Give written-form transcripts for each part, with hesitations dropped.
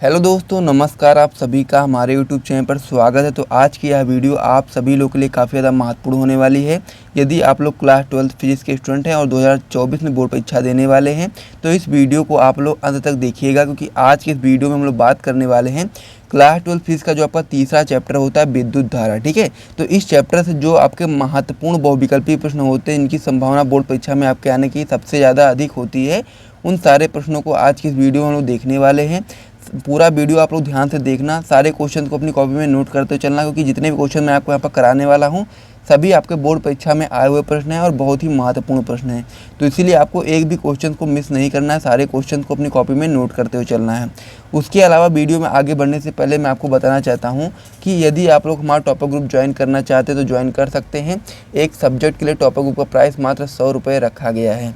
Hello दोस्तों, नमस्कार। आप सभी का हमारे यूट्यूब चैनल पर स्वागत है। तो आज की यह वीडियो आप सभी लोगों के लिए काफ़ी ज़्यादा महत्वपूर्ण होने वाली है। यदि आप लोग क्लास 12 फिजिक्स के स्टूडेंट हैं और 2024 में बोर्ड परीक्षा देने वाले हैं तो इस वीडियो को आप लोग अंत तक देखिएगा, क्योंकि आज की इस वीडियो में हम लोग बात करने वाले हैं क्लास 12 फिजिक्स का जो आपका तीसरा चैप्टर होता है विद्युत धारा। ठीक है, तो इस चैप्टर से जो आपके महत्वपूर्ण बहुविकल्पीय प्रश्न होते हैं, इनकी संभावना बोर्ड परीक्षा में आपके आने की सबसे ज़्यादा अधिक होती है, उन सारे प्रश्नों को आज की इस वीडियो में हम लोग देखने वाले हैं। पूरा वीडियो आप लोग ध्यान से देखना, सारे क्वेश्चन को अपनी कॉपी में नोट करते चलना, क्योंकि जितने भी क्वेश्चन मैं आपको यहाँ पर कराने वाला हूँ सभी आपके बोर्ड परीक्षा में आए हुए प्रश्न हैं और बहुत ही महत्वपूर्ण प्रश्न हैं। तो इसीलिए आपको एक भी क्वेश्चन को मिस नहीं करना है, सारे क्वेश्चन को अपनी कॉपी में नोट करते हुए चलना है। उसके अलावा वीडियो में आगे बढ़ने से पहले मैं आपको बताना चाहता हूँ कि यदि आप लोग हमारा टॉपर ग्रुप ज्वाइन करना चाहते हैं तो ज्वाइन कर सकते हैं। एक सब्जेक्ट के लिए टॉपर ग्रुप का प्राइस मात्र 100 रुपये रखा गया है।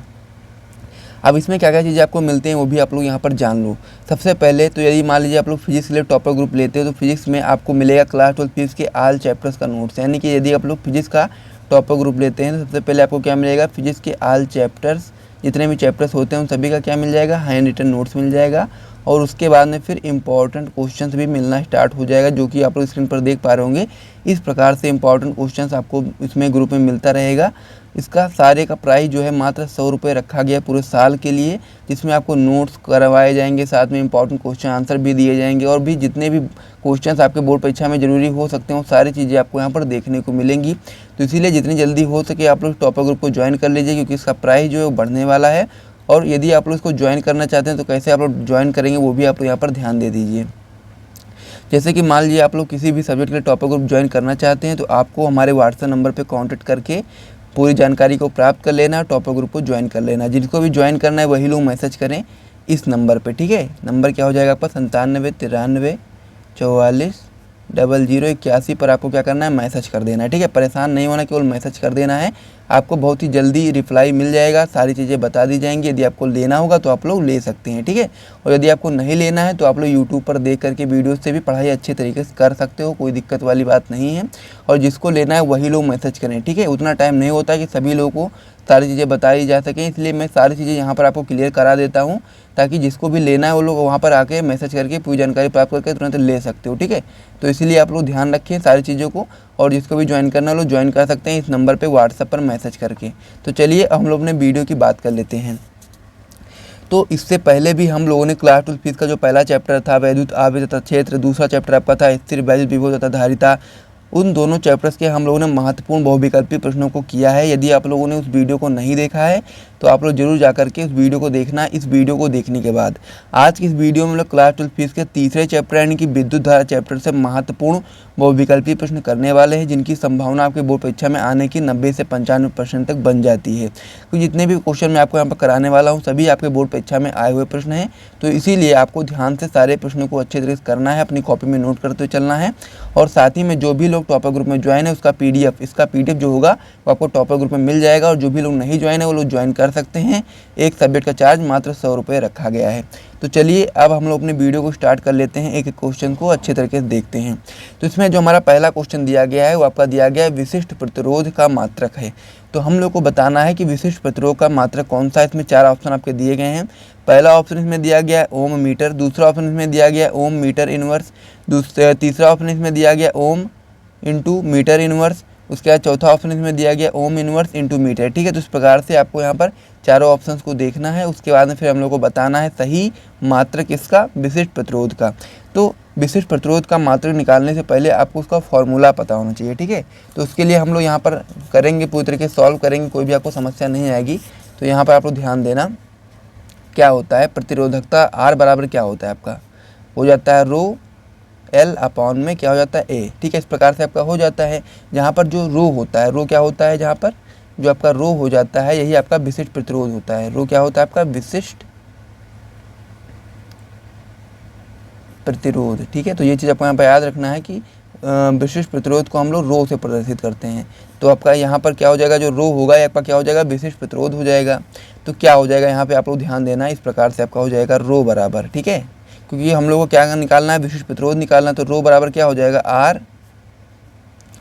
अब इसमें क्या क्या चीज़ें आपको मिलते हैं वो भी आप लोग यहाँ पर जान लो। सबसे पहले तो यदि मान लीजिए आप लोग फिजिक्स के लिए टॉपर ग्रुप लेते हो तो फिजिक्स में आपको मिलेगा क्लास 12 फिजिक्स के ऑल चैप्टर्स का नोट्स, यानी कि यदि आप लोग फिजिक्स का टॉपर ग्रुप लेते हैं तो सबसे पहले आपको क्या मिलेगा, फिजिक्स के ऑल चैप्टर्स, जितने भी चैप्टर्स होते हैं उन सभी का क्या मिल जाएगा, हैंड रिटन नोट्स मिल जाएगा। और उसके बाद में फिर इंपॉर्टेंट क्वेश्चंस भी मिलना स्टार्ट हो जाएगा, जो कि आप लोग स्क्रीन पर देख पा रहे होंगे। इस प्रकार से इंपॉर्टेंट क्वेश्चंस आपको इसमें ग्रुप में मिलता रहेगा। इसका सारे का प्राइस जो है मात्र 100 रुपये रखा गया पूरे साल के लिए, जिसमें आपको नोट्स करवाए जाएंगे, साथ में इंपॉर्टेंट क्वेश्चन आंसर भी दिए जाएंगे, और भी जितने भी क्वेश्चंस आपके बोर्ड परीक्षा में ज़रूरी हो सकते हैं वो सारी चीज़ें आपको यहाँ पर देखने को मिलेंगी। तो इसीलिए जितनी जल्दी हो सके आप लोग टॉपर ग्रुप को ज्वाइन कर लीजिए, क्योंकि इसका प्राइस जो है वो बढ़ने वाला है। और यदि आप लोग इसको ज्वाइन करना चाहते हैं तो कैसे आप लोग ज्वाइन करेंगे वो भी आप यहाँ पर ध्यान दे दीजिए। जैसे कि मान लीजिए आप लोग किसी भी सब्जेक्ट के लिए टॉपर ग्रुप ज्वाइन करना चाहते हैं तो आपको हमारे व्हाट्सएप नंबर पे कांटेक्ट करके पूरी जानकारी को प्राप्त कर लेना, टॉपर ग्रुप को ज्वाइन कर लेना। जिनको भी ज्वाइन करना है वही लोग मैसेज करें इस नंबर पे। ठीक है, नंबर क्या हो जाएगा आपका 9793440081 पर आपको क्या करना है, मैसेज कर देना है। ठीक है, परेशान नहीं होना, केवल मैसेज कर देना है, आपको बहुत ही जल्दी रिप्लाई मिल जाएगा, सारी चीज़ें बता दी जाएंगी। यदि आपको लेना होगा तो आप लोग ले सकते हैं। ठीक है, और यदि आपको नहीं लेना है तो आप लोग यूट्यूब पर देख करके वीडियो से भी पढ़ाई अच्छे तरीके से कर सकते हो, कोई दिक्कत वाली बात नहीं है। और जिसको लेना है वही लोग मैसेज करें। ठीक है, उतना टाइम नहीं होता कि सभी लोगों को सारी चीज़ें बताई जा सकें, इसलिए मैं सारी चीज़ें यहाँ पर आपको क्लियर करा देता हूँ, ताकि जिसको भी लेना है वो लोग वहाँ पर आके मैसेज करके पूरी जानकारी प्राप्त करके तुरंत ले सकते हो। ठीक है, तो इसीलिए आप लोग ध्यान रखें सारी चीज़ों को, और जिसको भी ज्वाइन करना है लोग ज्वाइन कर सकते हैं इस नंबर पे व्हाट्सएप पर मैसेज करके। तो चलिए हम लोग अपने वीडियो की बात कर लेते हैं। तो इससे पहले भी हम लोगों ने क्लास 12 फिजिक्स का जो पहला चैप्टर था वैद्युत आवेश तथा क्षेत्र, दूसरा चैप्टर आपका था स्थिर वैद्युत विभव तथा धारिता, उन दोनों चैप्टर्स के हम लोगों ने महत्वपूर्ण बहुविकल्पी प्रश्नों को किया है। यदि आप लोगों ने उस वीडियो को नहीं देखा है तो आप लोग जरूर जाकर के उस वीडियो को देखना। इस वीडियो को देखने के बाद आज की इस वीडियो में हम लोग क्लास 12 फिजिक्स के तीसरे चैप्टर यानी कि विद्युत धारा चैप्टर से महत्वपूर्ण बहुविकल्पी प्रश्न करने वाले हैं, जिनकी संभावना आपके बोर्ड परीक्षा में आने की 90 से 95% तक बन जाती है। तो जितने भी क्वेश्चन मैं आपको यहाँ पर कराने वाला हूँ सभी आपके बोर्ड परीक्षा में आए हुए प्रश्न हैं, तो इसीलिए आपको ध्यान से सारे प्रश्नों को अच्छे तरीके से करना है, अपनी कॉपी में नोट करते हुए चलना है। और साथ ही में जो भी लोग टॉपर ग्रुप में ज्वाइन है उसका पीडीएफ, इसका पीडीएफ जो होगा वो आपको टॉपर ग्रुप में मिल जाएगा। और जो भी लोग नहीं ज्वाइन है वो लोग ज्वाइन कर सकते हैं। एक सब्जेक्ट का चार्ज मात्र 100 रुपये रखा गया है। तो चलिए अब हम लोग अपने वीडियो को स्टार्ट कर लेते हैं, एक एक क्वेश्चन को अच्छे तरीके से देखते हैं। तो इसमें जो हमारा पहला क्वेश्चन दिया गया है वो आपका दिया गया है विशिष्ट प्रतिरोध का मात्रक है। तो हम लोग को बताना है कि विशिष्ट प्रतिरोध का मात्रक कौन सा है। इसमें 4 ऑप्शन आपके दिए गए हैं। पहला ऑप्शन इसमें दिया गया है ओम मीटर, दूसरा ऑप्शन इसमें दिया गया है ओम मीटर इनवर्स, तीसरा ऑप्शन इसमें दिया गया ओम इंटू मीटर इनवर्स, उसके बाद चौथा ऑप्शन इसमें दिया गया ओम इनवर्स इंटू मीटर। ठीक है, तो इस प्रकार से आपको यहाँ पर चारों ऑप्शंस को देखना है। उसके बाद में फिर हम लोग को बताना है सही मात्रक इसका विशिष्ट प्रतिरोध का। तो विशिष्ट प्रतिरोध का मात्रक निकालने से पहले आपको उसका फॉर्मूला पता होना चाहिए। ठीक है, तो उसके लिए हम लोग यहाँ पर करेंगे, पूरी तरीके से सॉल्व करेंगे, कोई भी आपको समस्या नहीं आएगी। तो यहाँ पर आप लोग ध्यान देना क्या होता है प्रतिरोधकता आर बराबर क्या होता है आपका, हो जाता है रो एल अपॉन में क्या हो जाता है ए। ठीक है, इस प्रकार से आपका हो जाता है। जहाँ पर जो रो होता है, रो क्या होता है, जहाँ पर जो आपका रो हो जाता है यही आपका विशिष्ट प्रतिरोध होता है। रो क्या होता है आपका विशिष्ट प्रतिरोध। ठीक है, तो ये चीज़ आपको यहाँ पर याद रखना है कि विशिष्ट प्रतिरोध को हम लोग रो से प्रदर्शित करते हैं। तो आपका यहाँ पर क्या हो जाएगा, जो रो होगा ये आपका क्या हो जाएगा, विशिष्ट प्रतिरोध हो जाएगा। तो क्या हो जाएगा यहाँ पे आप लोग ध्यान देना, इस प्रकार से आपका हो जाएगा रो बराबर, ठीक है, क्योंकि हम लोग को क्या निकालना है, विशिष्ट प्रतिरोध निकालना। तो रो बराबर क्या हो जाएगा, आर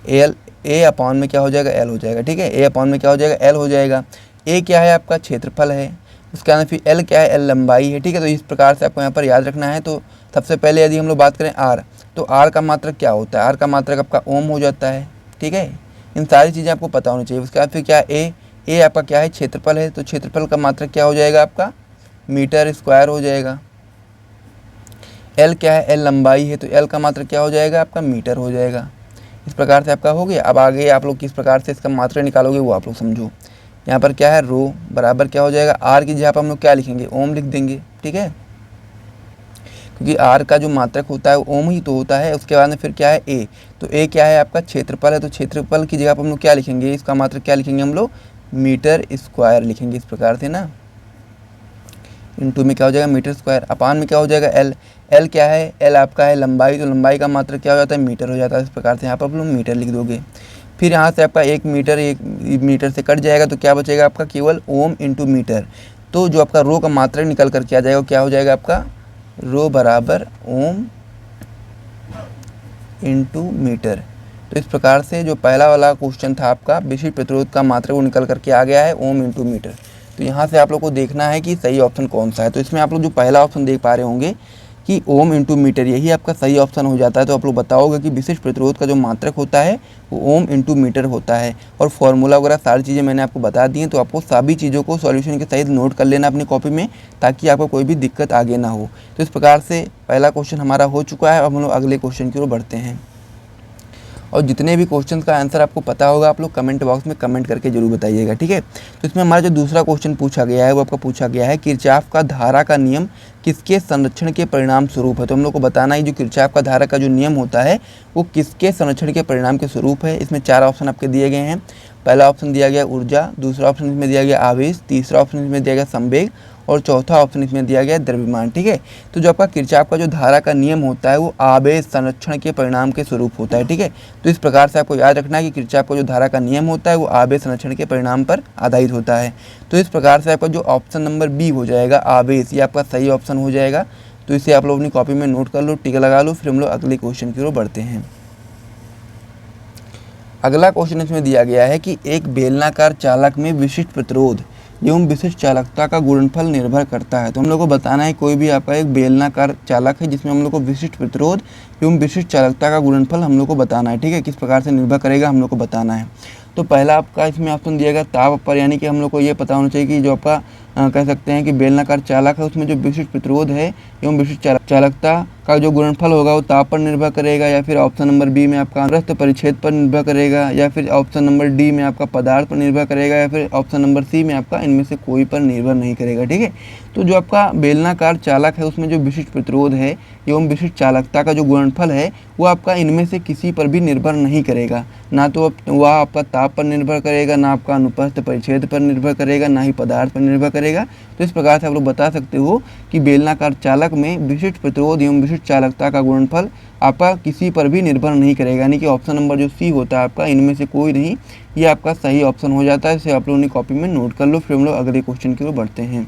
एल, ए अपॉन में क्या हो जाएगा, एल हो जाएगा। ठीक है, ए अपॉन में क्या हो जाएगा, एल हो जाएगा। ए क्या है आपका क्षेत्रफल है, उसके अंदर फिर एल क्या है, एल लंबाई है। ठीक है, तो इस प्रकार से आपको यहाँ पर याद रखना है। तो सबसे पहले यदि हम लोग बात करें आर, तो आर का मात्रक क्या होता है, आर का मात्रक आपका ओम हो जाता है, ठीक है। इन सारी चीज़ें आपको पता होनी चाहिए। उसके बाद फिर क्या, ए आपका क्या है, क्षेत्रफल है, तो क्षेत्रफल का मात्रक क्या हो जाएगा आपका, मीटर स्क्वायर हो जाएगा। एल क्या है, एल लंबाई है, तो एल का मात्रक क्या हो जाएगा आपका, मीटर हो जाएगा। इस प्रकार से आपका हो गया। अब आगे आप लोग किस प्रकार से इसका मात्रक निकालोगे वो आप लोग समझो। यहाँ पर क्या है, रो बराबर क्या हो जाएगा, आर की जगह पर हम लोग क्या लिखेंगे, ओम लिख देंगे, ठीक है, क्योंकि आर का जो मात्रक होता है वो ओम ही तो होता है। उसके बाद में फिर क्या है, ए, तो ए क्या है आपका, क्षेत्रफल है, तो क्षेत्रफल की जगह पर हम लोग क्या लिखेंगे, इसका मात्रक क्या लिखेंगे हम लोग, मीटर स्क्वायर लिखेंगे, इस प्रकार से ना। इनटू में क्या हो जाएगा, मीटर स्क्वायर, अपान में क्या हो जाएगा, एल, एल क्या है, एल आपका है लंबाई, तो लंबाई का मात्रक क्या हो जाता है, मीटर हो जाता है। इस प्रकार से यहाँ पर आप लोग मीटर लिख दोगे। फिर यहाँ से आपका एक मीटर से कट जाएगा, तो क्या बचेगा आपका, केवल ओम इंटू मीटर। तो जो आपका रो का मात्रक निकल कर के आ जाएगा, क्या हो जाएगा आपका, रो बराबर ओम इंटू मीटर। तो इस प्रकार से जो पहला वाला क्वेश्चन था आपका विशिष्ट प्रतिरोध का मात्रक वो निकल करके आ गया है, ओम इंटू मीटर। तो यहाँ से आप लोग को देखना है कि सही ऑप्शन कौन सा है। तो इसमें आप लोग जो पहला ऑप्शन देख पा रहे होंगे कि ओम इंटू मीटर, यही आपका सही ऑप्शन हो जाता है। तो आप लोग बताओगे कि विशिष्ट प्रतिरोध का जो मात्रक होता है वो ओम इंटू मीटर होता है। और फॉर्मूला वगैरह सारी चीज़ें मैंने आपको बता दी हैं, तो आपको सभी चीज़ों को सॉल्यूशन के सहित नोट कर लेना अपनी कॉपी में, ताकि आपको कोई भी दिक्कत आगे ना हो। तो इस प्रकार से पहला क्वेश्चन हमारा हो चुका है। अब हम लोग अगले क्वेश्चन की ओर बढ़ते हैं। और जितने भी क्वेश्चन का आंसर आपको पता होगा आप लोग कमेंट बॉक्स में कमेंट करके जरूर बताइएगा, ठीक है। तो इसमें हमारा जो दूसरा क्वेश्चन पूछा गया है वो आपका पूछा गया है, किरचॉफ का धारा का नियम किसके संरक्षण के परिणाम स्वरूप है। तो हम लोग को बताना है जो किरचॉफ का धारा का जो नियम होता है वो किसके संरक्षण के परिणाम के स्वरूप है। इसमें 4 ऑप्शन आपके दिए गए हैं। पहला ऑप्शन दिया गया ऊर्जा, दूसरा ऑप्शन इसमें दिया गया आवेश, तीसरा ऑप्शन इसमें दिया गया संवेग और चौथा ऑप्शन इसमें दिया गया द्रव्यमान, ठीक है। तो जो आपका किरचॉफ का जो धारा का नियम होता है वो आवेश संरक्षण के परिणाम के स्वरूप होता है, ठीक है। तो इस प्रकार से आपको याद रखना है कि किरचॉफ का जो धारा का नियम होता है वो आवेश संरक्षण के परिणाम पर आधारित होता है। तो इस प्रकार से आपका जो ऑप्शन नंबर बी हो जाएगा आवेश, ये आपका सही ऑप्शन हो जाएगा। तो इसे आप लोग अपनी कॉपी में नोट कर लो, टिक लगा लो। फिर हम लोग अगले क्वेश्चन की ओर बढ़ते हैं। अगला क्वेश्चन इसमें दिया गया है कि एक बेलनाकार चालक में विशिष्ट प्रतिरोध एवं विशिष्ट चालकता का गुणनफल निर्भर करता है। तो हम लोग को बताना है कोई भी आपका एक बेलनाकार चालक है जिसमें हम लोग को विशिष्ट प्रतिरोध एवं विशिष्ट चालकता का गुणनफल हम लोग को बताना है, ठीक है। किस प्रकार से निर्भर करेगा हम लोग को बताना है। तो पहला आपका इसमें ऑप्शन दिया गया ताप पर, यानी कि हम लोग को ये पता होना चाहिए कि जो आपका कह सकते हैं कि बेलनाकार चालक है उसमें जो विशिष्ट प्रतिरोध है एवं विशिष्ट चालकता का जो गुणनफल होगा वो ताप पर निर्भर करेगा, या फिर ऑप्शन नंबर बी में आपका अनुप्रस्थ परिच्छेद पर निर्भर करेगा, या फिर ऑप्शन नंबर डी में आपका पदार्थ पर निर्भर करेगा, या फिर ऑप्शन नंबर सी में आपका इनमें से कोई पर निर्भर नहीं करेगा, ठीक है। तो जो आपका बेलनाकार चालक है उसमें जो विशिष्ट प्रतिरोध है एवं विशिष्ट चालकता का जो गुणनफल है वो आपका इनमें से किसी पर भी निर्भर नहीं करेगा। ना तो वह आपका ताप पर निर्भर करेगा, ना आपका अनुप्रस्थ परिच्छेद पर निर्भर करेगा, ना ही पदार्थ पर निर्भर करेगा। तो इस प्रकार से आप लोग बता सकते हो कि बेलनाकार चालक में विशिष्ट प्रतिरोध एवं विशिष्ट चालकता का गुणनफल आपका किसी पर भी निर्भर नहीं करेगा, यानी कि ऑप्शन नंबर जो सी होता है आपका इनमें से कोई नहीं, ये आपका सही ऑप्शन हो जाता है। इसे आप लोगों ने कॉपी में नोट कर लो। फिर हम लोग अगले क्वेश्चन की ओर बढ़ते हैं।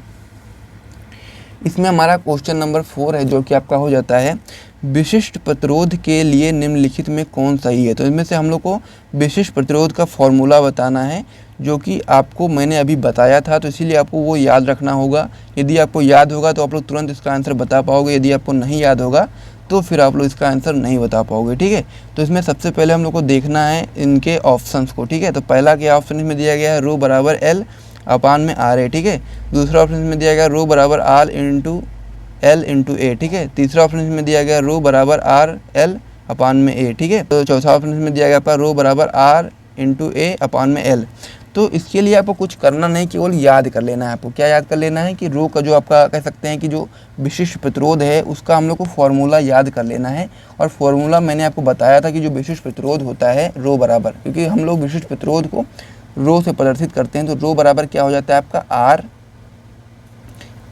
इसमें हमारा क्वेश्चन नंबर 4 है जो कि आपका हो जाता है विशिष्ट प्रतिरोध के लिए निम्नलिखित में कौन सही है। तो इसमें से हम लोग को विशिष्ट प्रतिरोध का फॉर्मूला बताना है, जो कि आपको मैंने अभी बताया था, तो इसीलिए आपको वो याद रखना होगा। यदि आपको याद होगा तो आप लोग तुरंत इसका आंसर बता पाओगे, यदि आपको नहीं याद होगा तो फिर आप लोग इसका आंसर नहीं बता पाओगे, ठीक है। तो इसमें सबसे पहले हम लोग को देखना है इनके ऑप्शंस को, ठीक है। तो पहला क्या ऑप्शन इसमें दिया गया है, रो बराबर एल अपान में आर है, ठीक है। दूसरा ऑप्शन इसमें दिया गया रो बराबर आर इंटू एल इंटू ए, ठीक है। तीसरा ऑप्शन इसमें दिया गया रो बराबर आर एल अपान में ए, ठीक है। तो चौथा ऑप्शन इसमें दिया गया आपका रो बराबर आर इंटू ए अपान में एल। तो इसके लिए आपको कुछ करना नहीं, केवल याद कर लेना है। आपको क्या याद कर लेना है कि रो का जो आपका कह सकते हैं कि जो विशिष्ट प्रतिरोध है उसका हम लोग को फॉर्मूला याद कर लेना है। और फॉर्मूला मैंने आपको बताया था कि जो विशिष्ट प्रतिरोध होता है रो बराबर, क्योंकि हम लोग विशिष्ट प्रतिरोध को रो से प्रदर्शित करते हैं, तो रो बराबर क्या हो जाता है आपका आर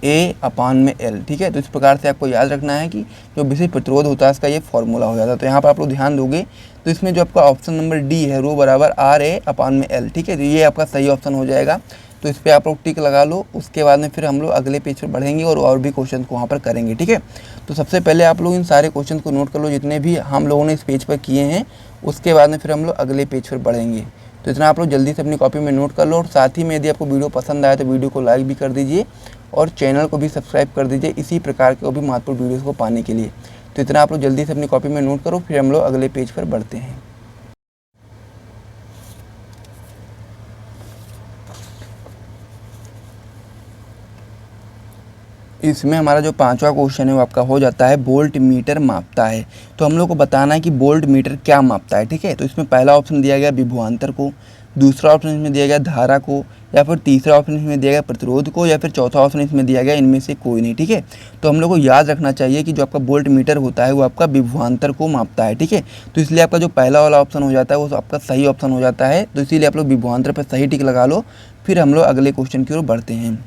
ए अपान में एल, ठीक है। तो इस प्रकार से आपको याद रखना है कि जो विशिष्ट प्रतिरोध होता है इसका ये फॉर्मूला हो जाता है। तो यहाँ पर आप लोग ध्यान दोगे तो इसमें जो आपका ऑप्शन नंबर डी है रो बराबर आर ए अपान में एल, ठीक है। तो ये आपका सही ऑप्शन हो जाएगा। तो इस पर आप लोग टिक लगा लो। उसके बाद में फिर हम लोग अगले पेज पर बढ़ेंगे और भी क्वेश्चन को वहाँ पर करेंगे, ठीक है। तो सबसे पहले आप लोग इन सारे क्वेश्चन को नोट कर लो जितने भी हम लोगों ने इस पेज पर किए हैं। उसके बाद में फिर हम लोग अगले पेज पर बढ़ेंगे। तो इतना आप लोग जल्दी से अपनी कॉपी में नोट कर लो। और साथ ही में यदि आपको वीडियो पसंद आए तो वीडियो को लाइक भी कर दीजिए और चैनल को भी सब्सक्राइब कर दीजिए इसी प्रकार के और भी महत्वपूर्ण वीडियोज़ को पाने के लिए। तो इतना आप लोग जल्दी से अपनी कॉपी में नोट करो, फिर हम लोग अगले पेज पर बढ़ते हैं। इसमें हमारा जो 5वां क्वेश्चन है वो आपका हो जाता है वोल्ट मीटर मापता है। तो हम लोग को बताना है कि वोल्ट मीटर क्या मापता है, ठीक है। तो इसमें पहला ऑप्शन दिया गया विभवांतर को, दूसरा ऑप्शन इसमें दिया गया धारा को, या फिर तीसरा ऑप्शन इसमें दिया गया प्रतिरोध को, या फिर चौथा ऑप्शन इसमें दिया गया इनमें से कोई नहीं, ठीक है। तो हम लोग को याद रखना चाहिए कि जो आपका वोल्ट मीटर होता है वो आपका विभवांतर को मापता है, ठीक है। तो इसलिए आपका जो पहला वाला ऑप्शन हो जाता है वो आपका सही ऑप्शन हो जाता है। तो इसीलिए आप लोग विभवांतर पर सही टिक लगा लो। फिर हम लोग अगले क्वेश्चन की ओर बढ़ते हैं।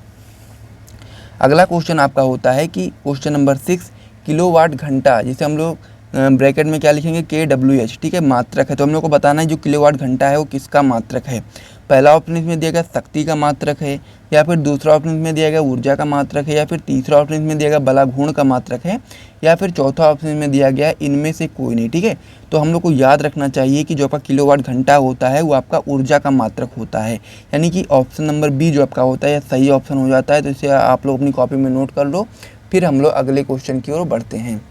अगला क्वेश्चन आपका होता है कि क्वेश्चन नंबर 6 किलोवाट घंटा, जिसे हम लोग ब्रैकेट में क्या लिखेंगे KWH, ठीक है, मात्रक है। तो हम लोग को बताना है जो किलोवाट घंटा है वो किसका मात्रक है। पहला ऑप्शन इसमें दिया गया शक्ति का मात्रक है, या फिर दूसरा ऑप्शन इसमें दिया गया ऊर्जा का मात्रक है, या फिर तीसरा ऑप्शन इसमें दिया गया बलाघूर्ण का मात्रक है, या फिर चौथा ऑप्शन इसमें दिया गया है इनमें से कोई नहीं, ठीक है। तो हम लोग को याद रखना चाहिए कि जो आपका किलोवाट घंटा होता है वो आपका ऊर्जा का मात्रक होता है, यानी कि ऑप्शन नंबर बी जो आपका होता है सही ऑप्शन हो जाता है। तो इसे आप लोग अपनी कॉपी में नोट कर लो। फिर हम लोग अगले क्वेश्चन की ओर बढ़ते हैं।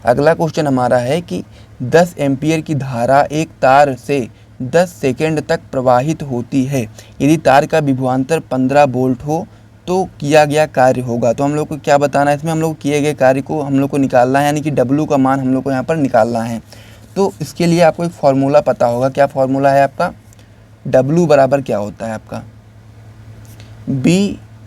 अगला क्वेश्चन हमारा है कि 10 एम्पीयर की धारा एक तार से 10 सेकेंड तक प्रवाहित होती है। यदि तार का विभवांतर 15 वोल्ट हो तो किया गया कार्य होगा। तो हम लोग को क्या बताना है, इसमें हम लोग किए गए कार्य को हम लोग को निकालना है, यानी कि W का मान हम लोग को यहाँ पर निकालना है। तो इसके लिए आपको एक फार्मूला पता होगा। क्या फार्मूला है आपका? W बराबर क्या होता है आपका? B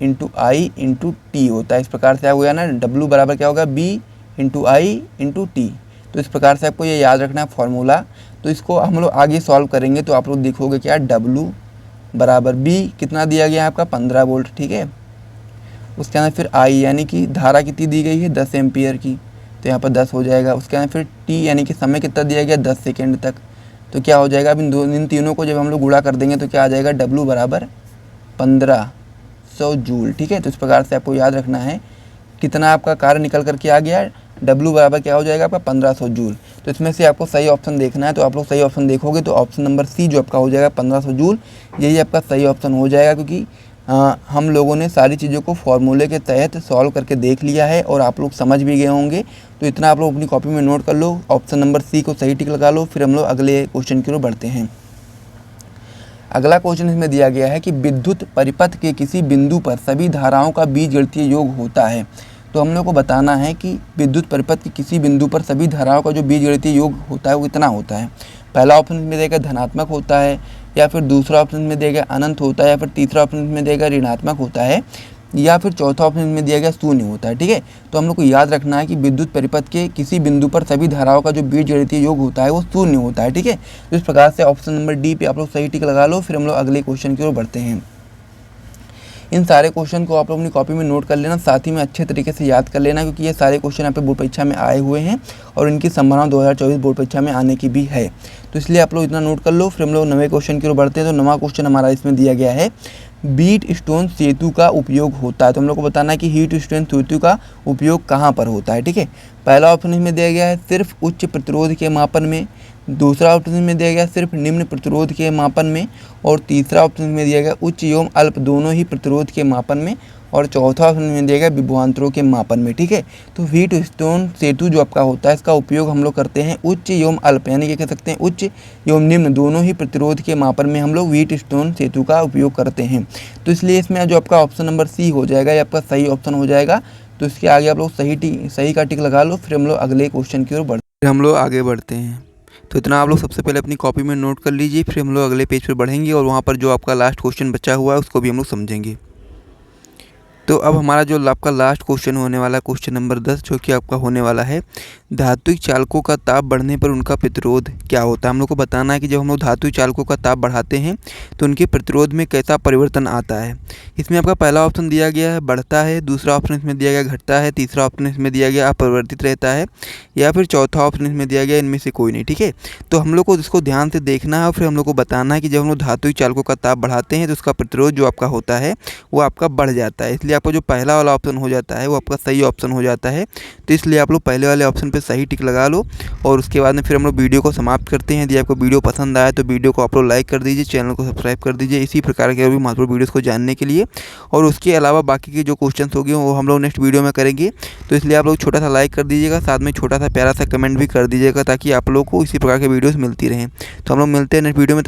इंटू आई इंटू टी होता है। इस प्रकार से हो गया ना, W बराबर क्या होगा? B इंटू आई इंटू टी। तो इस प्रकार से आपको ये याद रखना है फार्मूला। तो इसको हम लोग आगे सॉल्व करेंगे तो आप लोग देखोगे क्या, W बराबर B कितना दिया गया है आपका 15 वोल्ट, ठीक है। उसके अंदर फिर I यानी कि धारा कितनी दी गई है 10 एम्पियर की, तो यहाँ पर 10 हो जाएगा। उसके अंदर फिर T यानी कि समय कितना दिया गया 10 सेकेंड तक, तो क्या हो जाएगा, अब इन तीनों को जब हम लोग गुणा कर देंगे तो क्या आ जाएगा, W बराबर 1500 जूल, ठीक है। तो इस प्रकार से आपको याद रखना है कितना आपका कार्य निकल करके आ गया, W बराबर क्या हो जाएगा आपका 1500 जूल। तो इसमें से आपको सही ऑप्शन देखना है। तो आप लोग सही ऑप्शन देखोगे तो ऑप्शन नंबर सी जो आपका हो जाएगा 1500 जूल, यही आपका सही ऑप्शन हो जाएगा। क्योंकि हम लोगों ने सारी चीज़ों को फॉर्मूले के तहत सॉल्व करके देख लिया है और आप लोग समझ भी गए होंगे। तो इतना आप लोग अपनी कॉपी में नोट कर लो, ऑप्शन नंबर सी को सही टिक लगा लो। फिर हम लोग अगले क्वेश्चन की ओर बढ़ते हैं। अगला क्वेश्चन इसमें दिया गया है कि विद्युत परिपथ के किसी बिंदु पर सभी धाराओं का बीजगणितीय योग होता है। तो हम लोग को बताना है कि विद्युत परिपथ के किसी बिंदु पर सभी धाराओं का जो बीजगणितीय योग होता है वो कितना होता है। पहला ऑप्शन में देगा धनात्मक होता है, या फिर दूसरा ऑप्शन में देगा अनंत होता है, या फिर तीसरा ऑप्शन में देगा ऋणात्मक होता है, या फिर चौथा ऑप्शन में दिया गया शून्य होता है, ठीक है। तो हम लोग को याद रखना है कि विद्युत परिपथ के किसी बिंदु पर सभी धाराओं का जो बीजगणितीय योग होता है वो शून्य होता है, ठीक है। तो इस प्रकार से ऑप्शन नंबर डी पे आप लोग सही टिक लगा लो। फिर हम लोग अगले क्वेश्चन की ओर बढ़ते हैं। इन सारे क्वेश्चन को आप लोग अपनी कॉपी में नोट कर लेना, साथ ही में अच्छे तरीके से याद कर लेना, क्योंकि ये सारे क्वेश्चन यहाँ पे बोर्ड परीक्षा में आए हुए हैं और इनकी संभावना 2024 बोर्ड परीक्षा में आने की भी है। तो इसलिए आप लोग इतना नोट कर लो। फिर हम लोग नवे क्वेश्चन की ओर बढ़ते हैं। तो नवा क्वेश्चन हमारा इसमें दिया गया है बीट स्टोन सेतु का उपयोग होता है। तो हम लोग को बताना है कि हीट स्टोन सेतु का उपयोग कहाँ पर होता है, ठीक है। पहला ऑप्शन इसमें दिया गया है सिर्फ उच्च प्रतिरोध के मापन में, दूसरा ऑप्शन में दिया गया सिर्फ निम्न प्रतिरोध के मापन में, और तीसरा ऑप्शन में दिया गया उच्च एवं अल्प दोनों ही प्रतिरोध के मापन में, और चौथा ऑप्शन में दिया गया विभवांतरों के मापन में, ठीक है। तो हीट स्टोन सेतु जो आपका होता है इसका उपयोग हम लोग करते हैं उच्च एवं अल्प, यानी कि कह सकते हैं उच्च एवं निम्न दोनों ही प्रतिरोध के मापन में हम लोग हीट स्टोन सेतु का उपयोग करते हैं। तो इसलिए इसमें जो आपका ऑप्शन नंबर सी हो जाएगा ये आपका सही ऑप्शन हो जाएगा। तो इसके आगे आप लोग सही का टिक लगा लो। फिर हम लोग अगले क्वेश्चन की ओर आगे बढ़ते हैं। तो इतना आप लोग सबसे पहले अपनी कॉपी में नोट कर लीजिए। फिर हम लोग अगले पेज पर बढ़ेंगे और वहाँ पर जो आपका लास्ट क्वेश्चन बचा हुआ है उसको भी हम लोग समझेंगे। तो अब हमारा जो आपका लास्ट क्वेश्चन होने वाला है क्वेश्चन नंबर 10, जो कि आपका होने वाला है धात्विक चालकों का ताप बढ़ने पर उनका प्रतिरोध क्या होता है। हम लोग को बताना है कि जब हम लोग धात्विक चालकों का ताप बढ़ाते हैं तो उनके प्रतिरोध में कैसा परिवर्तन आता है। इसमें आपका पहला ऑप्शन दिया गया है बढ़ता है, दूसरा ऑप्शन इसमें दिया गया घटता है, तीसरा ऑप्शन इसमें दिया गया अपरिवर्तित रहता है, या फिर चौथा ऑप्शन इसमें दिया गया इनमें से कोई नहीं, ठीक है। तो हम लोग को इसको ध्यान से देखना है और फिर हम लोग को बताना है कि जब हम लोग धात्विक चालकों का ताप बढ़ाते हैं तो उसका प्रतिरोध जो आपका होता है वो आपका बढ़ जाता है। इसलिए आपका जो पहला वाला ऑप्शन हो जाता है वो आपका सही ऑप्शन हो जाता है। तो इसलिए आप लोग पहले वाले ऑप्शन पे सही टिक लगा लो और उसके बाद में फिर हम लोग वीडियो को समाप्त करते हैं। यदि आपको वीडियो पसंद आया तो वीडियो को आप लोग लाइक कर दीजिए, चैनल को सब्सक्राइब कर दीजिए इसी प्रकार के और भी महत्वपूर्ण वीडियोज़ को जानने के लिए। और उसके अलावा बाकी के जो क्वेश्चन होंगे वो हम लोग नेक्स्ट वीडियो में करेंगे। तो इसलिए आप लोग छोटा सा लाइक कर दीजिएगा, साथ में छोटा सा प्यारा सा कमेंट भी कर दीजिएगा ताकि आप लोग को इसी प्रकार के वीडियोज़ मिलती रहें। तो हम लोग मिलते हैं नेक्स्ट वीडियो में।